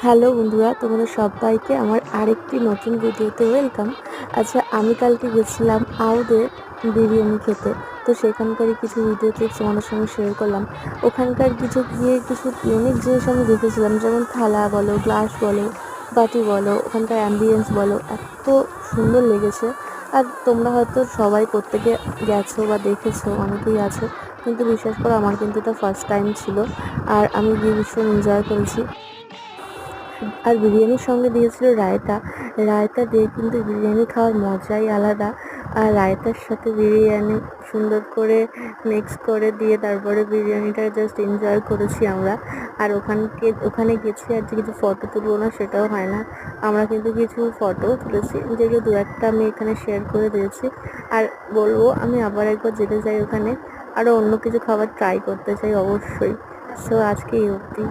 Hello বন্ধুরা, তোমাদের সবাইকে আমার আরেকটি নতুন ভিডিওতে ওয়েলকাম। আচ্ছা, আমি কালকে গেছিলাম আউদে বিরিয়ানি খেতে। তো সেখানকারই কিছু ভিডিও ক্লিপস তোমাদের সঙ্গে শেয়ার করলাম। ওখানকার কিছু ইউনিক জিনিস আমি দেখেছিলাম, যেমন থালা বলো, গ্লাস বলো, বাটি বলো, ওখানকার অ্যাম্বিয়েন্স বলো, এত সুন্দর লেগেছে। আর তোমরা হয়তো সবাই প্রত্যেকে গেছো বা দেখেছো, অনেকেই আছো, কিন্তু বিশ্বাস করো আমার কিন্তু এটা ফার্স্ট টাইম ছিল। আর আমি গিয়ে ভীষণ এনজয় করেছি। আর বিরিয়ানির সঙ্গে দিয়েছিল রায়তা। রায়তা দিয়ে কিন্তু বিরিয়ানি খাওয়ার মজাই আলাদা। আর রায়তার সাথে বিরিয়ানি সুন্দর করে মিক্স করে দিয়ে তারপরে বিরিয়ানিটা জাস্ট এনজয় করেছি আমরা। আর ওখানে গেছি আর যে কিছু ফটো তুলবো না সেটাও হয় না। আমরা কিন্তু কিছু ফটোও তুলেছি, যেগুলো দু একটা আমি এখানে শেয়ার করে দিয়েছি। আর বলবো আমি আবার একবার যেতে চাই ওখানে, আরও অন্য কিছু খাবার ট্রাই করতে চাই অবশ্যই। সো আজকে এই অবধি।